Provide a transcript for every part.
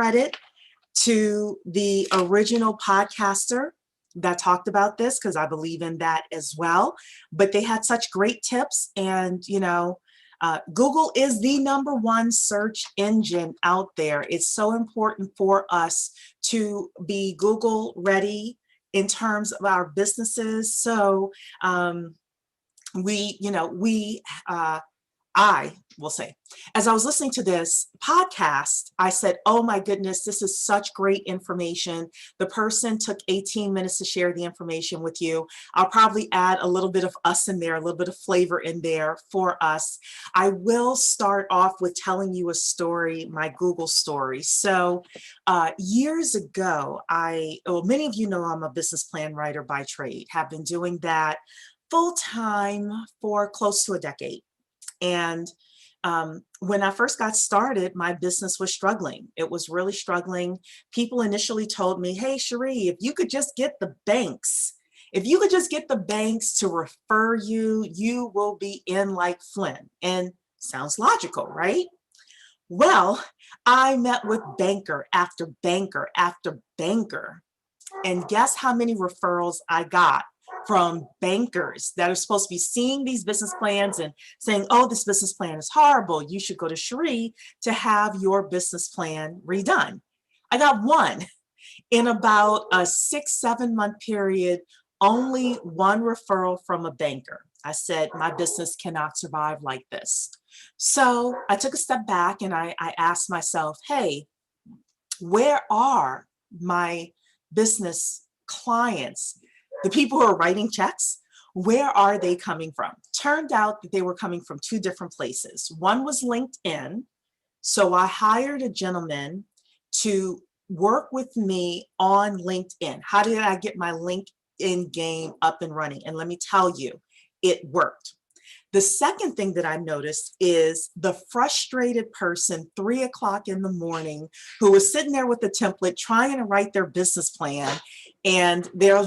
credit to the original podcaster that talked about this, because I believe in that as well. But they had such great tips, and Google is the #1 search engine out there. It's so important for us to be Google ready in terms of our businesses. So I will say, as I was listening to this podcast, I said, oh my goodness, this is such great information. The person took 18 minutes to share the information with you. I'll probably add a little bit of us in there, a little bit of flavor in there for us. I will start off with telling you a story, my Google story. So years ago, many of you know I'm a business plan writer by trade, have been doing that full time for close to a decade. And when I first got started, my business was struggling. It was really struggling. People initially told me, hey, Cherie, if you could just get the banks, to refer you, you will be in like Flynn. And sounds logical, right? Well, I met with banker after banker after banker. And guess how many referrals I got from bankers that are supposed to be seeing these business plans and saying, oh, this business plan is horrible. You should go to Cherie to have your business plan redone. I got one. In about a 6-7 month period, only one referral from a banker. I said, my business cannot survive like this. So I took a step back and I asked myself, hey, where are my business clients? The people who are writing checks, where are they coming from? Turned out that they were coming from 2 different places. One was LinkedIn. So I hired a gentleman to work with me on LinkedIn. How did I get my LinkedIn game up and running? And let me tell you, it worked. The second thing that I noticed is the frustrated person 3 o'clock in the morning who was sitting there with the template trying to write their business plan, and they're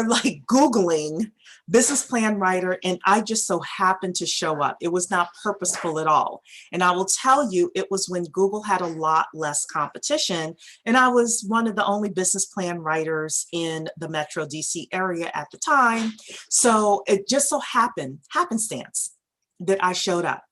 like Googling business plan writer, and I just so happened to show up. It was not purposeful at all. And I will tell you, it was when Google had a lot less competition, and I was one of the only business plan writers in the Metro DC area at the time. So it just so happenstance that I showed up.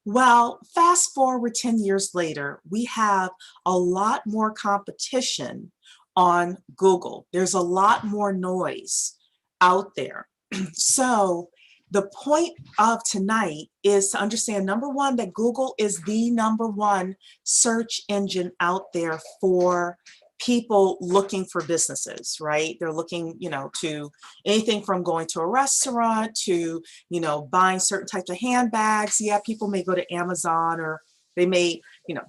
Well, fast forward 10 years later, we have a lot more competition on Google. There's a lot more noise out there. So the point of tonight is to understand, #1, that Google is the #1 search engine out there for people looking for businesses, right? They're looking, to anything from going to a restaurant to, buying certain types of handbags. Yeah, people may go to Amazon, or they may,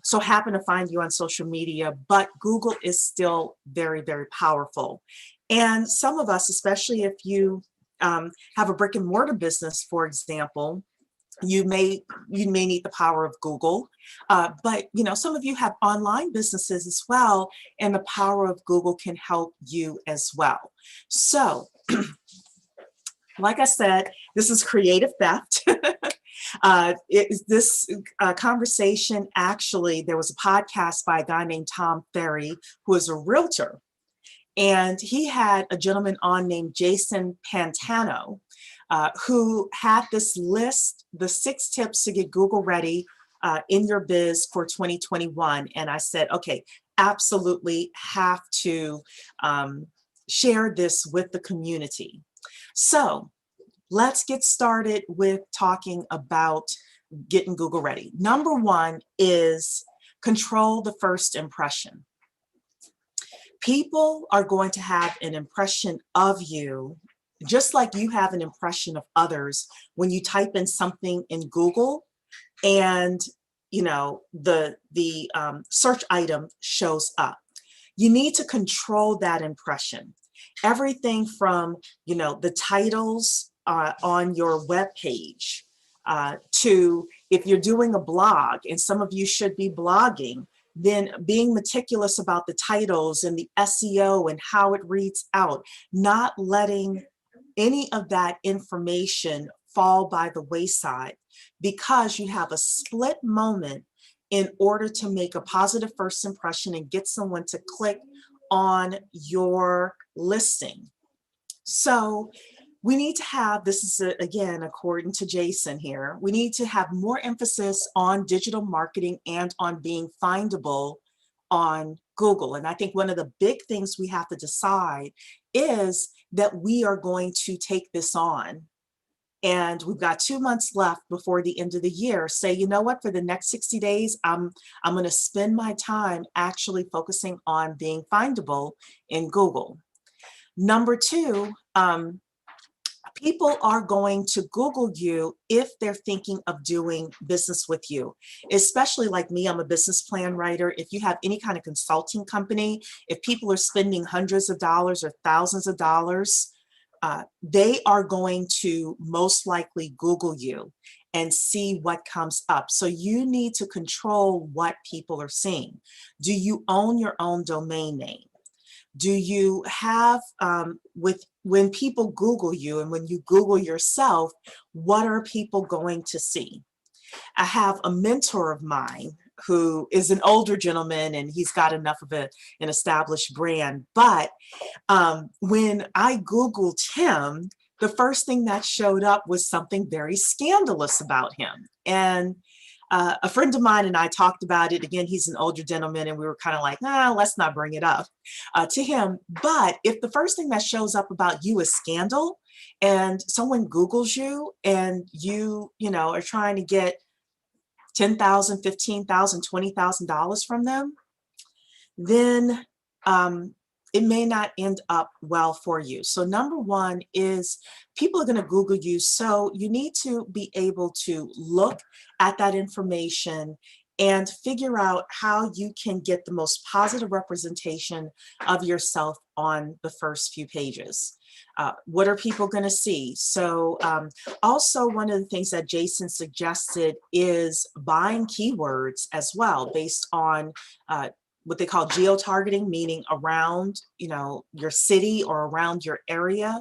so happen to find you on social media, but Google is still very, very powerful. And some of us, especially if you have a brick and mortar business, for example, you may need the power of Google, but some of you have online businesses as well, and the power of Google can help you as well. So, like I said, this is creative theft. This conversation, actually, there was a podcast by a guy named Tom Ferry, who is a realtor. And he had a gentleman on named Jason Pantano, who had this list, the 6 tips to get Google ready in your biz for 2021. And I said, okay, absolutely have to share this with the community. So let's get started with talking about getting Google ready. #1 is control the first impression. People are going to have an impression of you, just like you have an impression of others when you type in something in Google and the search item shows up. You need to control that impression. Everything from the titles on your web page to, if you're doing a blog, and some of you should be blogging, then being meticulous about the titles and the SEO and how it reads out, not letting any of that information fall by the wayside, because you have a split moment in order to make a positive first impression and get someone to click on your listing. So we need to have, this is again, according to Jason here, we need to have more emphasis on digital marketing and on being findable on Google. And I think one of the big things we have to decide is that we are going to take this on. And we've got 2 months left before the end of the year. Say, you know what, for the next 60 days, I'm going to spend my time actually focusing on being findable in Google. Number two, people are going to Google you if they're thinking of doing business with you. Especially like me, I'm a business plan writer. If you have any kind of consulting company, if people are spending hundreds of dollars or thousands of dollars, they are going to most likely Google you and see what comes up. So you need to control what people are seeing. Do you own your own domain name? Do you have, when people Google you and when you Google yourself, what are people going to see? I have a mentor of mine who is an older gentleman and he's got enough of an established brand. But when I Googled him, the first thing that showed up was something very scandalous about him. And a friend of mine and I talked about it. Again, he's an older gentleman and we were kind of like, let's not bring it up to him. But if the first thing that shows up about you is scandal and someone Googles you and you know, are trying to get $10,000, $15,000, $20,000 from them, then it may not end up well for you. So number one is people are going to Google you. So you need to be able to look at that information and figure out how you can get the most positive representation of yourself on the first few pages. What are people going to see? So also one of the things that Jason suggested is buying keywords as well based on what they call geo-targeting, meaning around, you know, your city or around your area,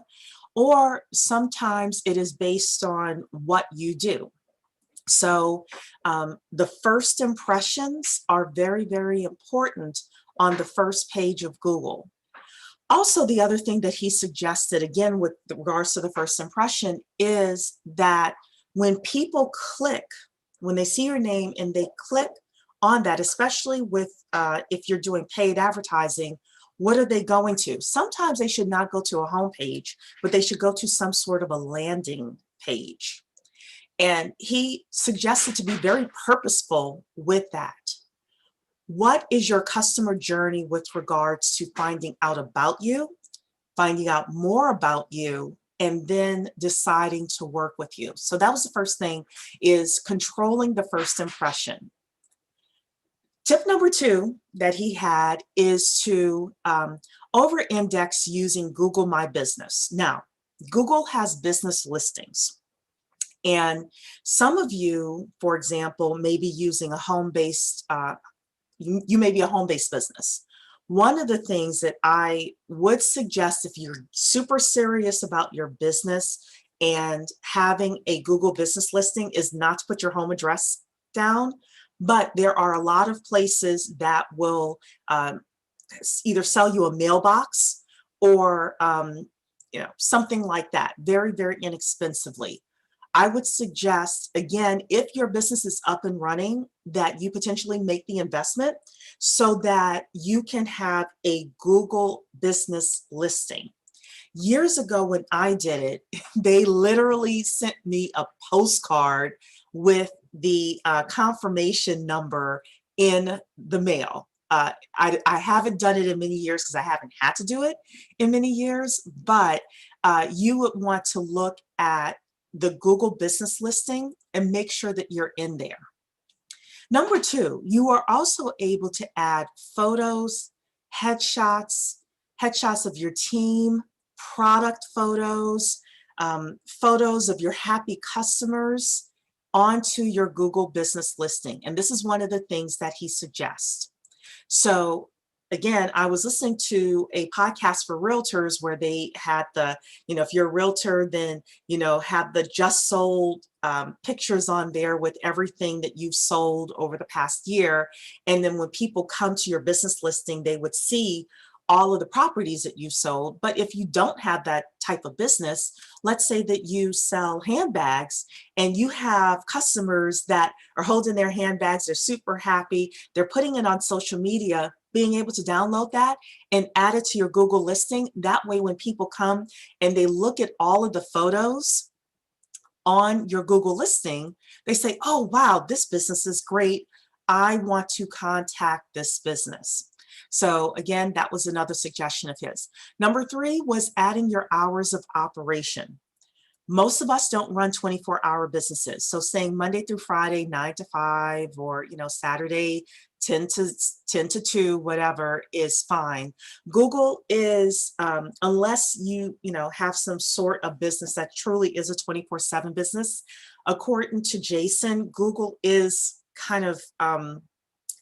or sometimes it is based on what you do. So the first impressions are very, very important on the first page of Google. Also, the other thing that he suggested, again, with regards to the first impression, is that when people click, when they see your name and they click on that, especially with if you're doing paid advertising, what are they going to? Sometimes they should not go to a home page, but they should go to some sort of a landing page. And he suggested to be very purposeful with that. What is your customer journey with regards to finding out about you, finding out more about you, and then deciding to work with you? So that was the first thing, is controlling the first impression. Tip number two that he had is to over-index using Google My Business. Now, Google has business listings. And some of you, for example, may be using a home-based, you may be a home-based business. One of the things that I would suggest if you're super serious about your business and having a Google business listing is not to put your home address down, but there are a lot of places that will either sell you a mailbox or you know, something like that, very, very inexpensively. I would suggest, again, if your business is up and running, that you potentially make the investment so that you can have a Google business listing. Years ago when I did it, they literally sent me a postcard with the confirmation number in the mail. I haven't done it in many years because I haven't had to do it in many years, but you would want to look at the Google business listing and make sure that you're in there. Number two, you are also able to add photos, headshots of your team, product photos, photos of your happy customers onto your Google business listing. And this is one of the things that he suggests. So again, I was listening to a podcast for realtors where they had the, if you're a realtor, then, have the just sold pictures on there with everything that you've sold over the past year. And then when people come to your business listing, they would see all of the properties that you've sold. But if you don't have that type of business, let's say that you sell handbags and you have customers that are holding their handbags, they're super happy, they're putting it on social media, being able to download that and add it to your Google listing. That way, when people come and they look at all of the photos on your Google listing, they say, oh, wow, this business is great. I want to contact this business. So again, that was another suggestion of his. Number 3 was adding your hours of operation. Most of us don't run 24-hour businesses. So saying Monday through Friday, 9 to 5, or Saturday, 10 to 2, whatever is fine. Google is, unless you have some sort of business that truly is a 24/7 business, according to Jason, Google is kind of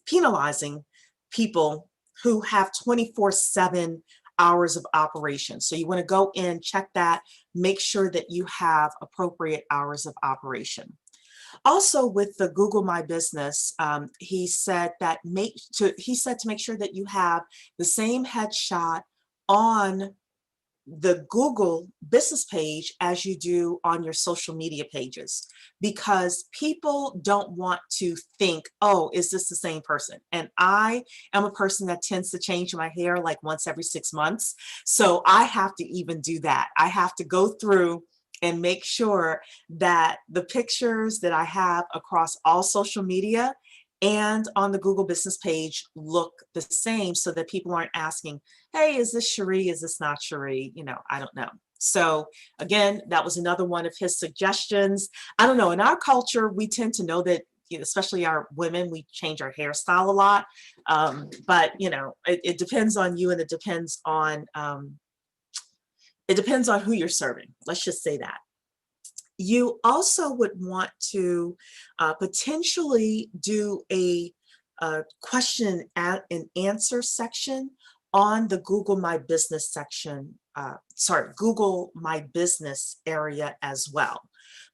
penalizing people who have 24/7 hours of operation. So you want to go in, check that, make sure that you have appropriate hours of operation. Also, with the Google My Business, he said to make sure that you have the same headshot on the Google business page as you do on your social media pages, because people don't want to think, oh, is this the same person? And I am a person that tends to change my hair like once every 6 months. So I have to even do that. I have to go through and make sure that the pictures that I have across all social media and on the Google business page look the same, so that people aren't asking, hey, is this Cherie? Is this not Cherie? I don't know. So again, that was another one of his suggestions. I don't know, in our culture, we tend to know that, especially our women, we change our hairstyle a lot. But it depends on you, and it depends on who you're serving. Let's just say that. You also would want to potentially do a question and answer section on the Google My Business section, Google My Business area as well.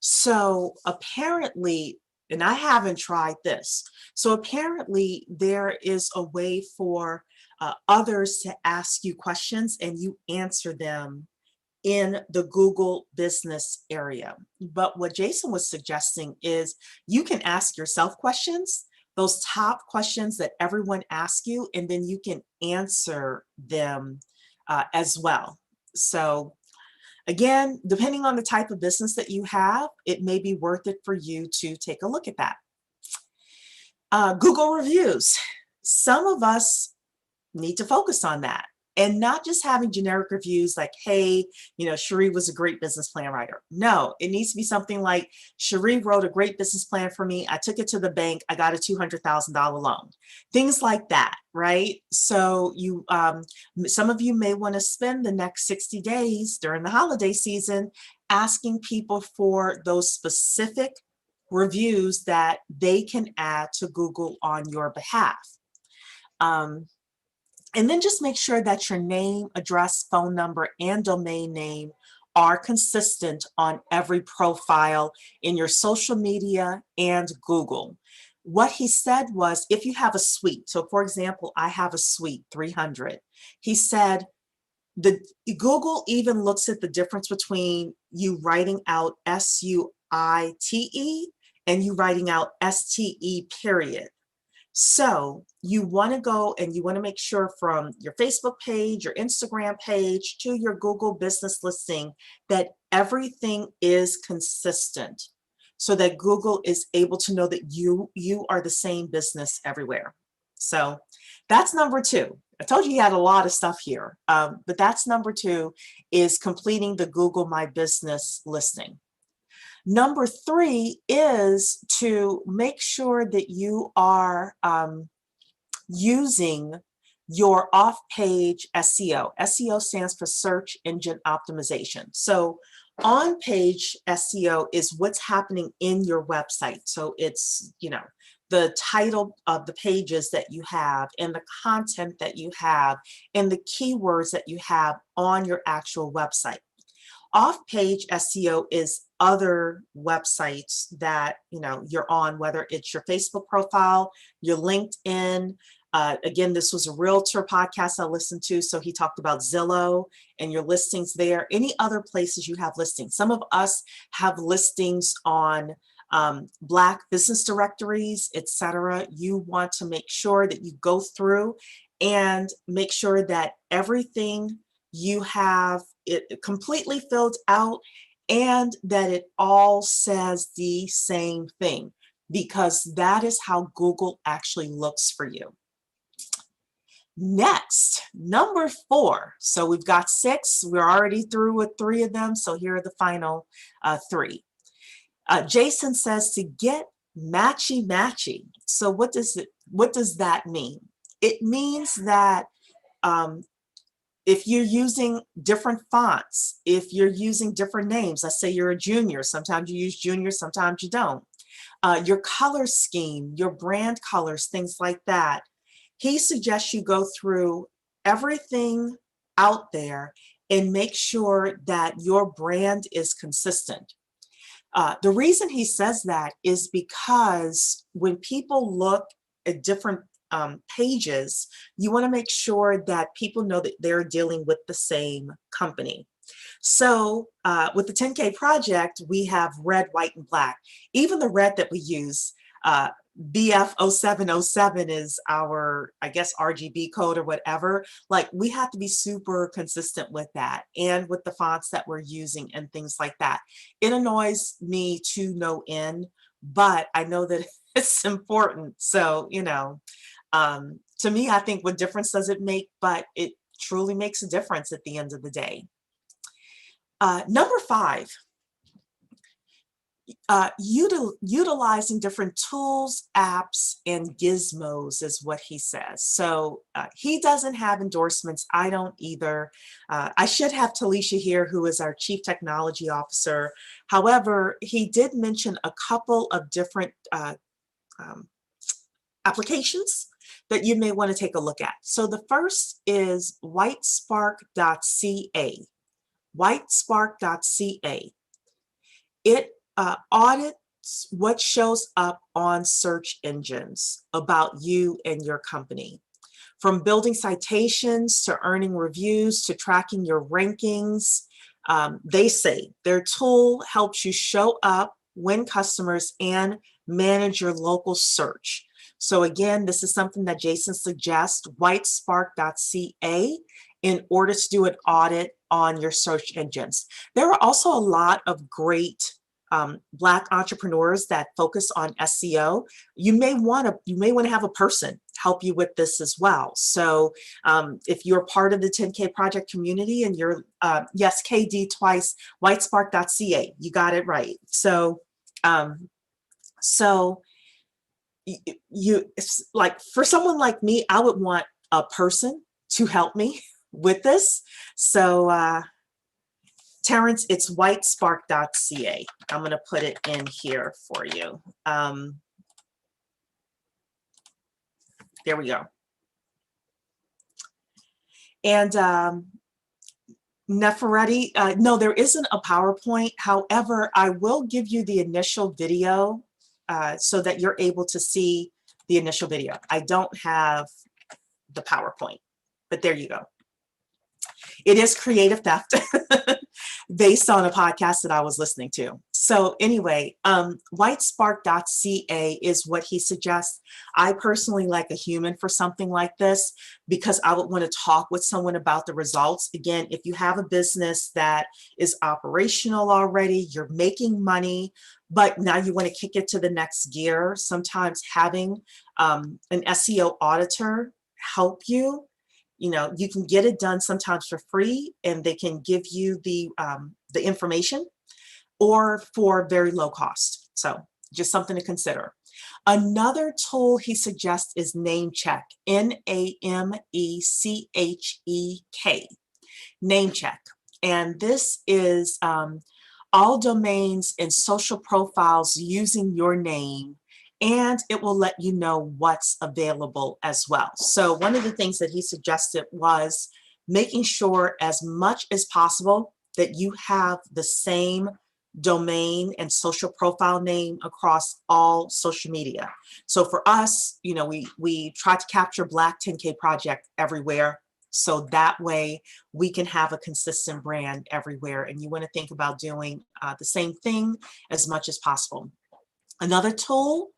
So apparently, and I haven't tried this, so apparently there is a way for others to ask you questions and you answer them in the Google business area. But what Jason was suggesting is you can ask yourself questions, those top questions that everyone asks you, and then you can answer them as well. So again, depending on the type of business that you have, it may be worth it for you to take a look at that. Google reviews. Some of us need to focus on that. And not just having generic reviews like, hey, Cherie was a great business plan writer. No, it needs to be something like, Cherie wrote a great business plan for me. I took it to the bank. I got a $200,000 loan. Things like that, right? So some of you may want to spend the next 60 days during the holiday season asking people for those specific reviews that they can add to Google on your behalf. And then just make sure that your name, address, phone number, and domain name are consistent on every profile in your social media and Google. What he said was, if you have a suite, so for example, I have a suite 300, he said, Google even looks at the difference between you writing out SUITE and you writing out STE period. So you want to go and you want to make sure from your Facebook page, your Instagram page to your Google business listing that everything is consistent, so that Google is able to know that you are the same business everywhere. So that's number 2. I told you he had a lot of stuff here, but that's number 2, is completing the Google My Business listing. Number 3 is to make sure that you are using your off-page SEO. SEO stands for search engine optimization. So on-page SEO is what's happening in your website. So it's, the title of the pages that you have and the content that you have and the keywords that you have on your actual website. Off-page SEO is other websites that you're on, whether it's your Facebook profile, your LinkedIn. Again, this was a realtor podcast I listened to, so he talked about Zillow and your listings there. Any other places you have listings. Some of us have listings on Black business directories, etc. You want to make sure that you go through and make sure that everything you have it completely filled out and that it all says the same thing, because that is how Google actually looks for you. Next, number 4. So we've got 6. We're already through with 3 of them. So here are the final 3. Jason says to get matchy-matchy. So what does that mean? It means that if you're using different fonts, if you're using different names, let's say you're a junior, sometimes you use junior, sometimes you don't. Your color scheme, your brand colors, things like that. He suggests you go through everything out there and make sure that your brand is consistent. The reason he says that is because when people look at different pages, you want to make sure that people know that they're dealing with the same company. So with the 10K project, we have red, white, and black. Even the red that we use, BF0707 is our, I guess, RGB code or whatever. Like, we have to be super consistent with that and with the fonts that we're using and things like that. It annoys me to no end, but I know that it's important. So, to me, I think what difference does it make? But it truly makes a difference at the end of the day. Number 5, utilizing different tools, apps, and gizmos is what he says. So he doesn't have endorsements. I don't either. I should have Talisha here, who is our Chief Technology Officer. However, he did mention a couple of different applications that you may want to take a look at. So the first is whitespark.ca. Whitespark.ca. It audits what shows up on search engines about you and your company. From building citations to earning reviews to tracking your rankings, they say their tool helps you show up, win customers, and manage your local search. So again, this is something that Jason suggests, whitespark.ca, in order to do an audit on your search engines. There are also a lot of great Black entrepreneurs that focus on SEO. You may want to have a person help you with this as well. So if you're part of the 10K project community and you're yes, KD twice, whitespark.ca, you got it right. So like, for someone like me, I would want a person to help me with this. So Terrence, it's whitespark.ca. I'm going to put it in here for you. There we go. And Neferetti, no, there isn't a PowerPoint. However, I will give you the initial video so that you're able to see the initial video. I don't have the PowerPoint, but there you go. It is creative theft based on a podcast that I was listening to. So anyway, whitespark.ca is what he suggests. I personally like a human for something like this because I would want to talk with someone about the results. Again, if you have a business that is operational already, you're making money, but now you want to kick it to the next gear, sometimes having an SEO auditor help you. You can get it done sometimes for free, and they can give you the information, or for very low cost. So just something to consider. Another tool he suggests is Namecheck, N-A-M-E-C-H-E-K, Namecheck. And this is all domains and social profiles using your name and it will let you know what's available as well. So one of the things that he suggested was making sure as much as possible that you have the same domain and social profile name across all social media. So for us, you know, we try to capture Black 10K Project everywhere. So that way we can have a consistent brand everywhere. And you want to think about doing the same thing as much as possible. Another tool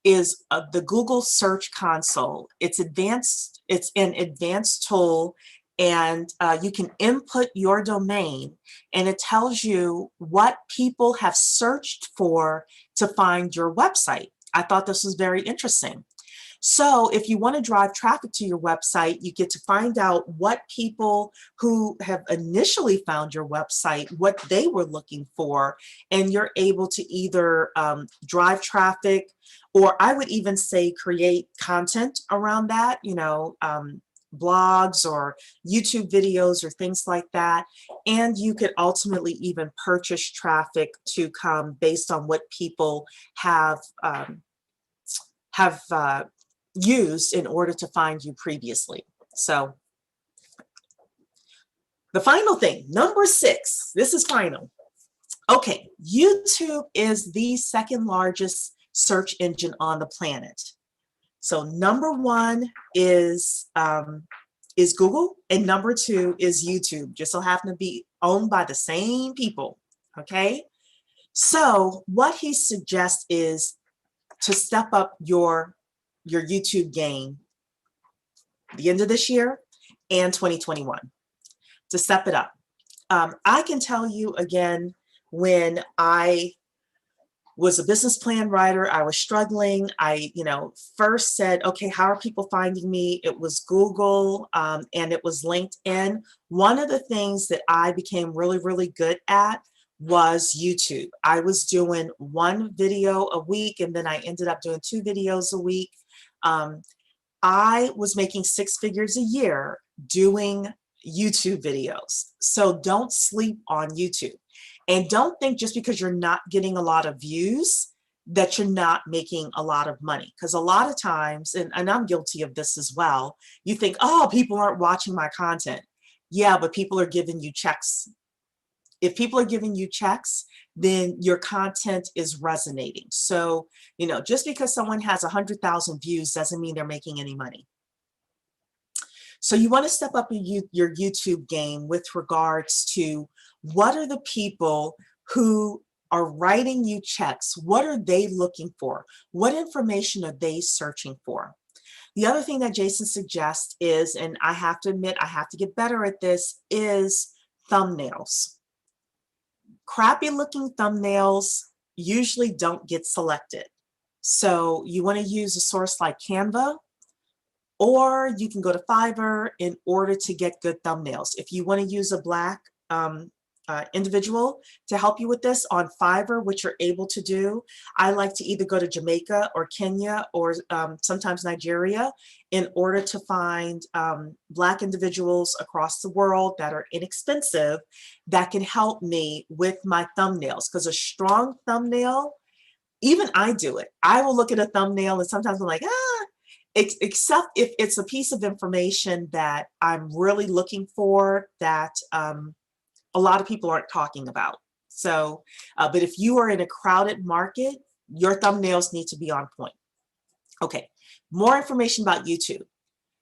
is the Google Search Console. It's advanced. It's an advanced tool, and you can input your domain, and it tells you what people have searched for to find your website. I thought this was very interesting. So if you want to drive traffic to your website, you get to find out what people who have initially found your website, what they were looking for, and you're able to either drive traffic, or I would even say create content around that, you know, blogs or YouTube videos or things like that. And you could ultimately even purchase traffic to come based on what people have used in order to find you previously. So the final thing, number 6, this is final. Okay, YouTube is the second largest search engine on the planet. So number 1 is Google, and number 2 is YouTube. Just so happen to be owned by the same people. Okay, so what he suggests is to step up your YouTube game the end of this year and 2021, to step it up. I can tell you again, when I was a business plan writer, I was struggling. I, first said, okay, how are people finding me? It was Google and it was LinkedIn. One of the things that I became really, really good at was YouTube. I was doing 1 video a week, and then I ended up doing 2 videos a week. I was making 6 figures a year doing YouTube videos. So don't sleep on YouTube. And don't think just because you're not getting a lot of views that you're not making a lot of money. Because a lot of times, and I'm guilty of this as well, you think, oh, people aren't watching my content. Yeah, but people are giving you checks. If people are giving you checks, then your content is resonating. So, just because someone has 100,000 views doesn't mean they're making any money. So you want to step up your YouTube game with regards to what are the people who are writing you checks? What are they looking for? What information are they searching for? The other thing that Jason suggests is, and I have to admit, I have to get better at this, is thumbnails. Crappy looking thumbnails usually don't get selected. So you want to use a source like Canva, or you can go to Fiverr in order to get good thumbnails. If you want to use a Black individual to help you with this on Fiverr, which you're able to do, I like to either go to Jamaica or Kenya or sometimes Nigeria in order to find Black individuals across the world that are inexpensive that can help me with my thumbnails. Because a strong thumbnail, even I do it. I will look at a thumbnail and sometimes I'm like, except if it's a piece of information that I'm really looking for that a lot of people aren't talking about. So, but if you are in a crowded market, your thumbnails need to be on point. Okay, more information about YouTube.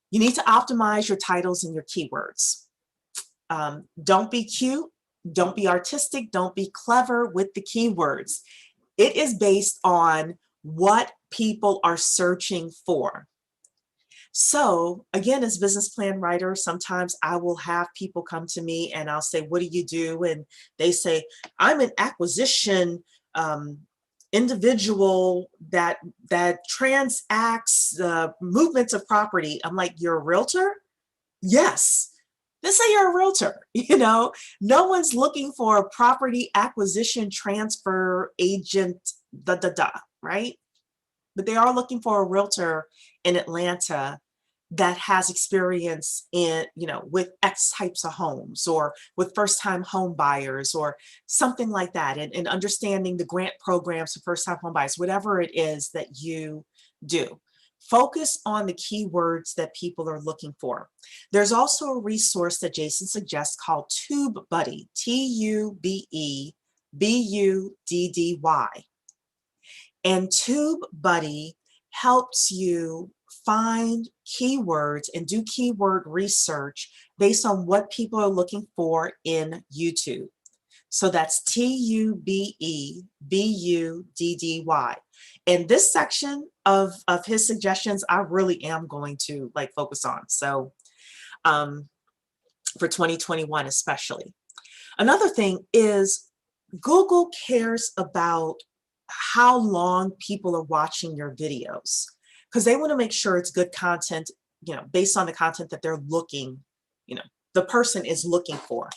You need to optimize your titles and your keywords. Don't be cute, don't be artistic, don't be clever with the keywords. It is based on what people are searching for. So again, as business plan writer, sometimes I will have people come to me and I'll say, what do you do? And they say, I'm an acquisition individual that transacts movements of property. I'm like, you're a realtor? Yes. Let's say you're a realtor. No one's looking for a property acquisition transfer agent, right? But they are looking for a realtor in Atlanta that has experience in, with X types of homes, or with first-time home buyers, or something like that, and understanding the grant programs for first-time home buyers, whatever it is that you do. Focus on the keywords that people are looking for. There's also a resource that Jason suggests called TubeBuddy, TubeBuddy. And TubeBuddy helps you find keywords and do keyword research based on what people are looking for in YouTube. So that's TubeBuddy. And this section of his suggestions, I really am going to focus on. So for 2021 especially. Another thing is Google cares about how long people are watching your videos, because they want to make sure it's good content, based on the content that they're looking, the person is looking for.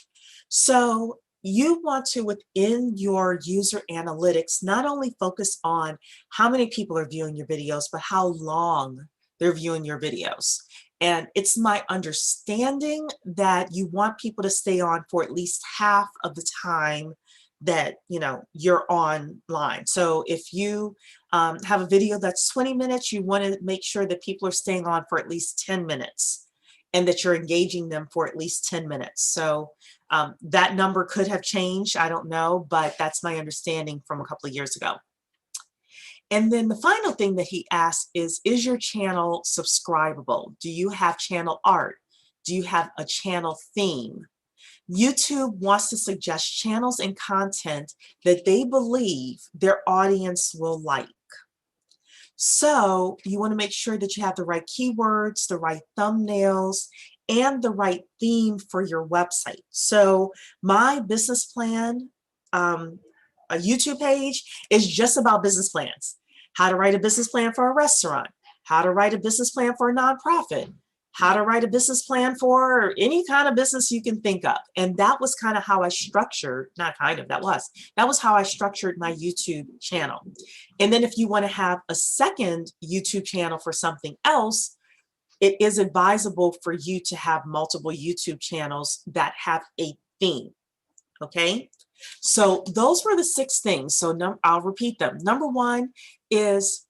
So you want to, within your user analytics, not only focus on how many people are viewing your videos, but how long they're viewing your videos. And it's my understanding that you want people to stay on for at least half of the time that you're online. So if you have a video that's 20 minutes, you want to make sure that people are staying on for at least 10 minutes and that you're engaging them for at least 10 minutes. So that number could have changed, I don't know, but that's my understanding from a couple of years ago. And then the final thing that he asked is your channel subscribable? Do you have channel art? Do you have a channel theme? YouTube wants to suggest channels and content that they believe their audience will like. So you want to make sure that you have the right keywords, the right thumbnails, and the right theme for your website. So my business plan, a YouTube page, is just about business plans. How to write a business plan for a restaurant, how to write a business plan for a nonprofit, how to write a business plan for any kind of business you can think of. And that was kind of how I structured, that was how I structured my YouTube channel. And then if you want to have a second YouTube channel for something else, it is advisable for you to have multiple YouTube channels that have a theme, okay? So those were the 6 things. So I'll repeat them. Number 1 is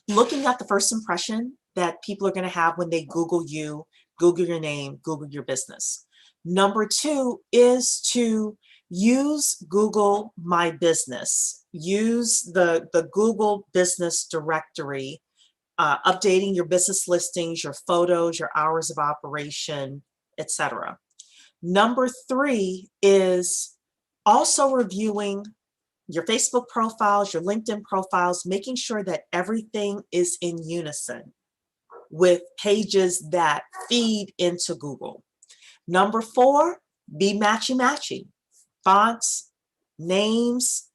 looking at the first impression that people are going to have when they Google you, Google your name, Google your business. Number 2 is to use Google My Business. Use the Google Business Directory, updating your business listings, your photos, your hours of operation, etc. Number 3 is also reviewing your Facebook profiles, your LinkedIn profiles, making sure that everything is in unison with pages that feed into Google. Number 4, be matchy-matchy. Fonts, names,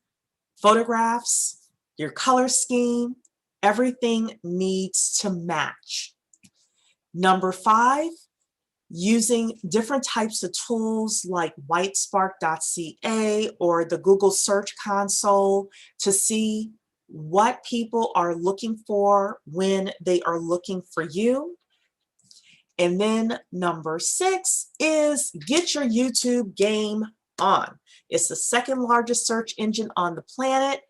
photographs, your color scheme, everything needs to match. Number 5, using different types of tools like whitespark.ca or the Google Search Console to see what people are looking for when they are looking for you. And then number 6 is get your YouTube game on. It's the 2nd largest search engine on the planet.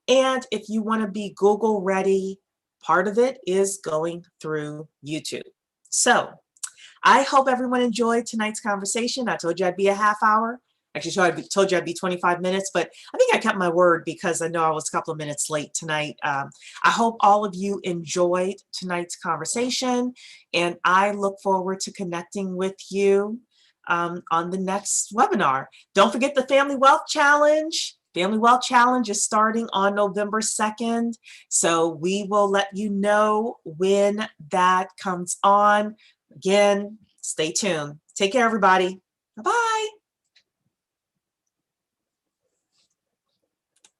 And if you want to be Google ready, part of it is going through YouTube. So I hope everyone enjoyed tonight's conversation. I told you I'd be a half hour. Actually, I told you I'd be 25 minutes, but I think I kept my word because I know I was a couple of minutes late tonight. I hope all of you enjoyed tonight's conversation, and I look forward to connecting with you on the next webinar. Don't forget the Family Wealth Challenge. Family Wealth Challenge is starting on November 2nd, so we will let you know when that comes on. Again, stay tuned. Take care, everybody.